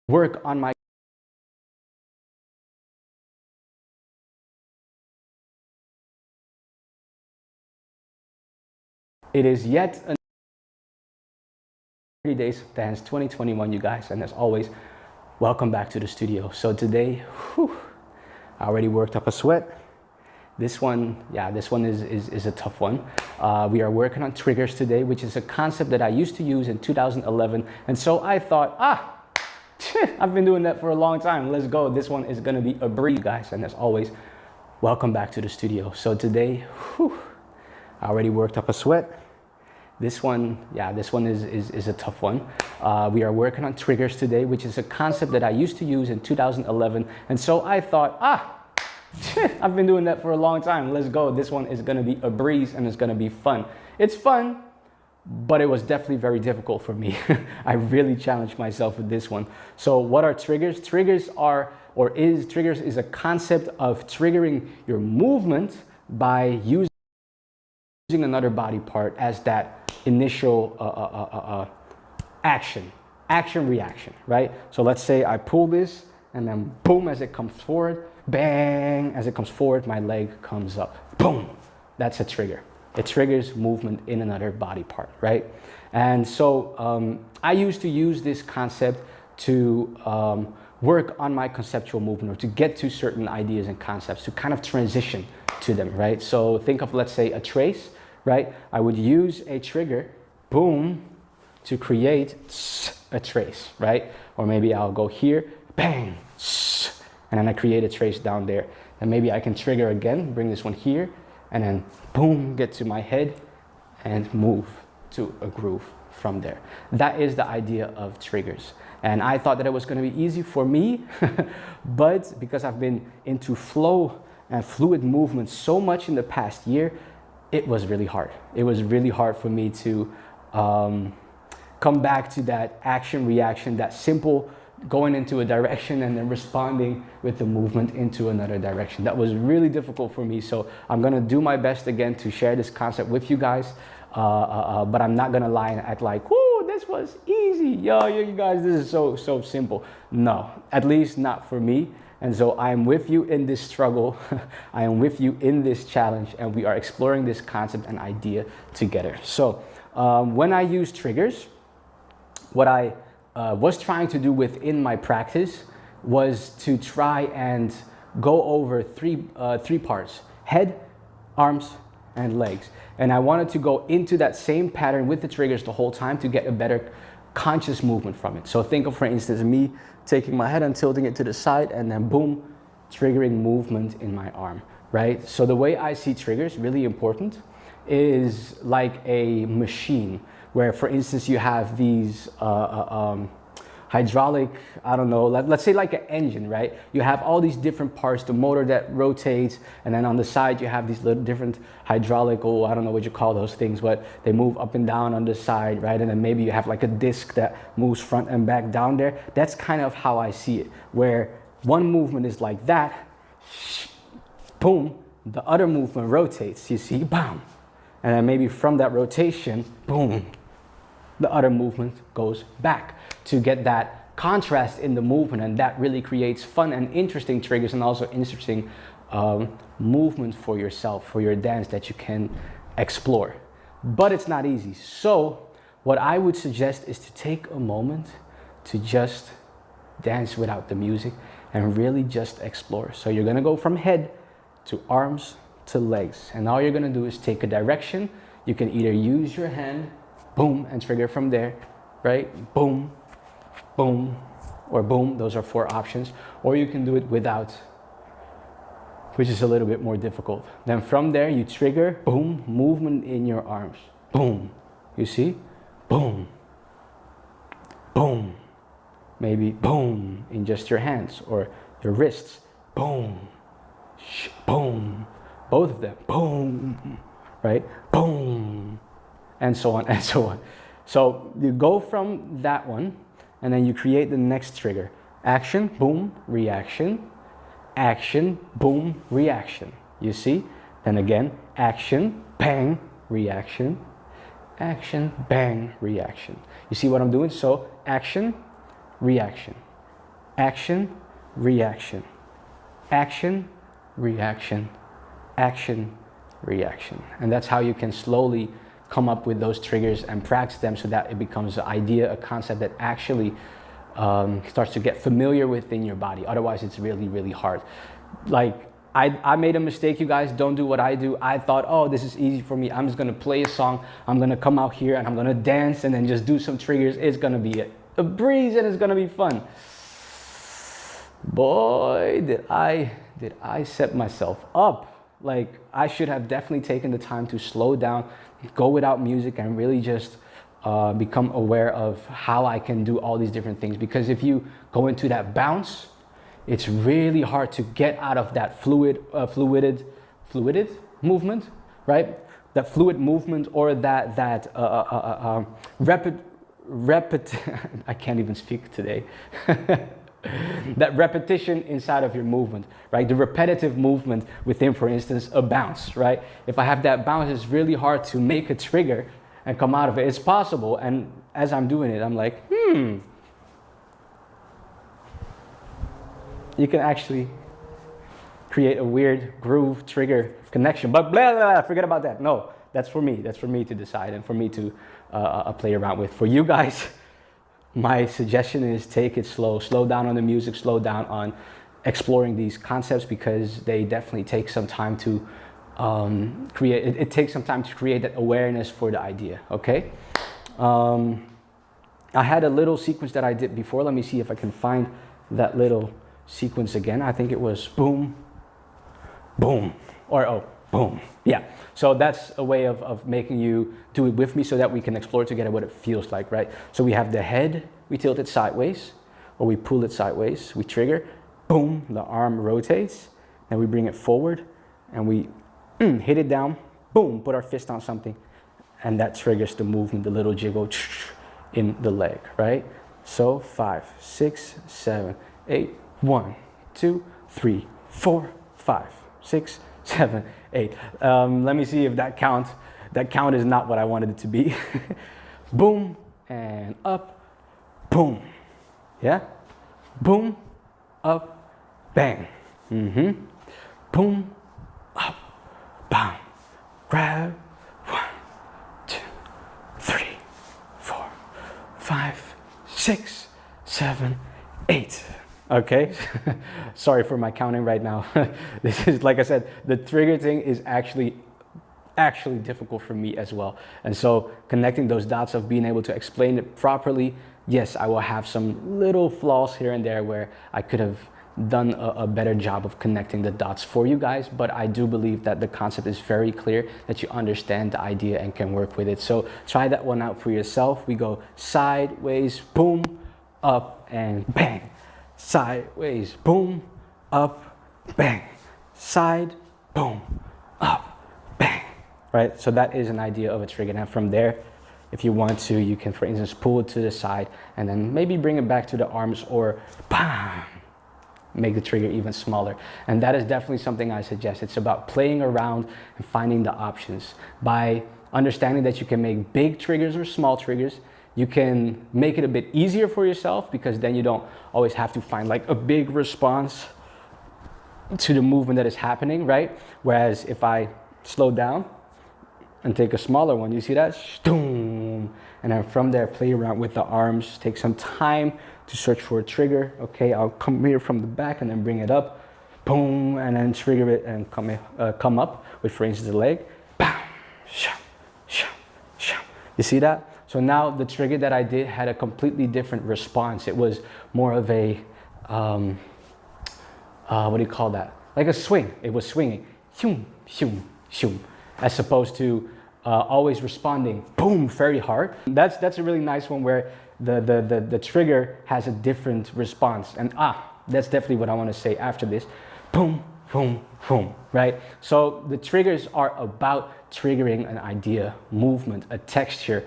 work on my it is yet another 30 days of dance 2021, you guys, and as always, welcome back to the studio. So today, I already worked up a sweat. This one is a tough one. We are working on triggers today, which is a concept that I used to use in 2011, and so I thought, I've been doing that for a long time. Let's go. This one is gonna be a breeze, guys, and as always, welcome back to the studio. So today, I already worked up a sweat. This one is a tough one. We are working on triggers today, which is a concept that I used to use in 2011, and so I thought, I've been doing that for a long time. Let's go. This one is gonna be a breeze and it's gonna be fun. It's fun, but it was definitely very difficult for me. I really challenged myself with this one. So what are triggers? Triggers is a concept of triggering your movement by using another body part as that initial action reaction, right? So let's say I pull this and then boom, as it comes forward, bang, as it comes forward, my leg comes up, boom. That's a trigger. It triggers movement in another body part, right? And so I used to use this concept to work on my conceptual movement, or to get to certain ideas and concepts, to kind of transition to them, right? So think of, let's say, a trace, right? I would use a trigger, boom, to create a trace, right? Or maybe I'll go here, bang, and then I create a trace down there. And maybe I can trigger again, bring this one here, and then boom, get to my head and move to a groove from there. That is the idea of triggers. And I thought that it was going to be easy for me, but because I've been into flow and fluid movement so much in the past year, it was really hard. It was really hard for me to come back to that action reaction, that simple going into a direction and then responding with the movement into another direction. That was really difficult for me. So I'm gonna do my best again to share this concept with you guys, but I'm not gonna lie and act like, whoo, this was easy. Yo, you guys, this is so simple. No, at least not for me. And so I am with you in this struggle. I am with you in this challenge, and we are exploring this concept and idea together. So when I use triggers, what I was trying to do within my practice was to try and go over three parts: head, arms, and legs. And I wanted to go into that same pattern with the triggers the whole time to get a better conscious movement from it. So think of, for instance, me taking my head and tilting it to the side, and then boom, triggering movement in my arm, right? So the way I see triggers, really important, is like a machine where, for instance, you have these hydraulic, I don't know, let's say like an engine, right? You have all these different parts, the motor that rotates, and then on the side you have these little different hydraulic, I don't know what you call those things, but they move up and down on the side, right? And then maybe you have like a disc that moves front and back down there. That's kind of how I see it, where one movement is like that, boom, the other movement rotates, you see, bam. And then maybe from that rotation, boom, the other movement goes back to get that contrast in the movement, and that really creates fun and interesting triggers, and also interesting movement for yourself, for your dance, that you can explore. But it's not easy. So what I would suggest is to take a moment to just dance without the music and really just explore. So you're gonna go from head to arms to legs, and all you're gonna do is take a direction. You can either use your hand, boom, and trigger from there, right? Boom, boom, or boom. Those are 4 options. Or you can do it without, which is a little bit more difficult. Then from there, you trigger, boom, movement in your arms. Boom, you see? Boom, boom. Maybe boom in just your hands or your wrists. Boom, boom. Both of them, boom, right? Boom. And so on and so on. So you go from that one, and then you create the next trigger. Action, boom, reaction. Action, boom, reaction. You see? Then again, action, bang, reaction. Action, bang, reaction. You see what I'm doing? So action, reaction. action, reaction, action, reaction, action, reaction. And that's how you can slowly come up with those triggers and practice them so that it becomes an idea, a concept that actually starts to get familiar within your body. Otherwise, it's really, really hard. Like, I made a mistake, you guys. Don't do what I do. I thought, oh, this is easy for me. I'm just gonna play a song. I'm gonna come out here and I'm gonna dance and then just do some triggers. It's gonna be a breeze and it's gonna be fun. Boy, did I set myself up. Like, I should have definitely taken the time to slow down, go without music, and really just become aware of how I can do all these different things. Because if you go into that bounce, it's really hard to get out of that fluid movement, right? That fluid movement, or that I can't even speak today. That repetition inside of your movement, right? The repetitive movement within, for instance, a bounce, right? If I have that bounce, it's really hard to make a trigger and come out of it. It's possible, and as I'm doing it, I'm like, you can actually create a weird groove trigger connection, but blah, blah, blah, forget about that. No, that's for me. That's for me to decide and for me to play around with. For you guys, my suggestion is take it slow. Slow down on the music, slow down on exploring these concepts, because they definitely take some time to create. It takes some time to create that awareness for the idea, okay? I had a little sequence that I did before. Let me see if I can find that little sequence again. I think it was boom, boom, or oh, boom. Yeah, so that's a way of making you do it with me so that we can explore together what it feels like, right? So we have the head, we tilt it sideways, or we pull it sideways, we trigger, boom, the arm rotates, and we bring it forward, and we hit it down, boom, put our fist on something, and that triggers the movement, the little jiggle in the leg, right? So 5, 6, 7, 8, 1, 2, 3, 4, 5, 6, 7, 8. Let me see if that count is not what I wanted it to be. Boom, and up, boom. Yeah? Boom, up, bang. Boom, up, bam. Grab. 1, 2, 3, 4, 5, 6, 7, 8. Okay, sorry for my counting right now. This is, like I said, the trigger thing is actually difficult for me as well. And so connecting those dots of being able to explain it properly, yes, I will have some little flaws here and there where I could have done a better job of connecting the dots for you guys, but I do believe that the concept is very clear, that you understand the idea and can work with it. So try that one out for yourself. We go sideways, boom, up, and bang. Sideways, boom, up, bang. Side, boom, up, bang. Right? So that is an idea of a trigger. Now from there, if you want to, you can, for instance, pull it to the side and then maybe bring it back to the arms, or bam, make the trigger even smaller. And that is definitely something I suggest. It's about playing around and finding the options. By understanding that you can make big triggers or small triggers, you can make it a bit easier for yourself, because then you don't always have to find like a big response to the movement that is happening, right? Whereas if I slow down and take a smaller one, you see that? And then from there, play around with the arms, take some time to search for a trigger. Okay, I'll come here from the back and then bring it up, boom, and then trigger it and come up with, for instance, the leg, bam, shoo, shoo, shoo. You see that? So now the trigger that I did had a completely different response. It was more of a, what do you call that? Like a swing. It was swinging, shoom, shoom, shoom, as opposed to always responding, boom, very hard. That's a really nice one where the trigger has a different response. And that's definitely what I want to say after this. Boom, boom, boom, right? So the triggers are about triggering an idea, movement, a texture.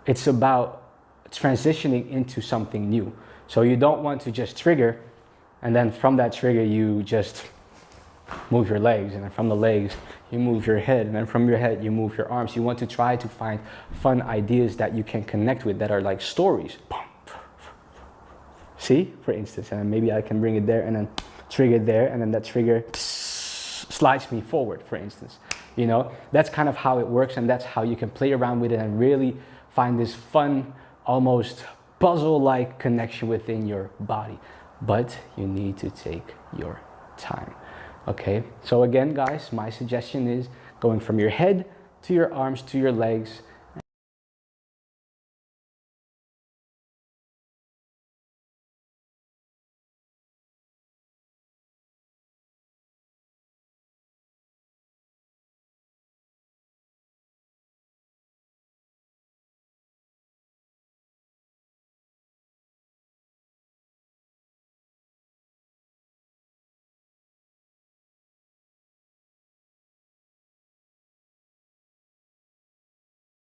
It's about transitioning into something new. So you don't want to just trigger, and then from that trigger, you just move your legs, and then from the legs, you move your head, and then from your head, you move your arms. You want to try to find fun ideas that you can connect with, that are like stories. See, for instance, and then maybe I can bring it there and then trigger there, and then that trigger slides me forward, for instance. You know, that's kind of how it works, and that's how you can play around with it and really find this fun, almost puzzle-like connection within your body. But you need to take your time. Okay, so again, guys, my suggestion is going from your head to your arms to your legs,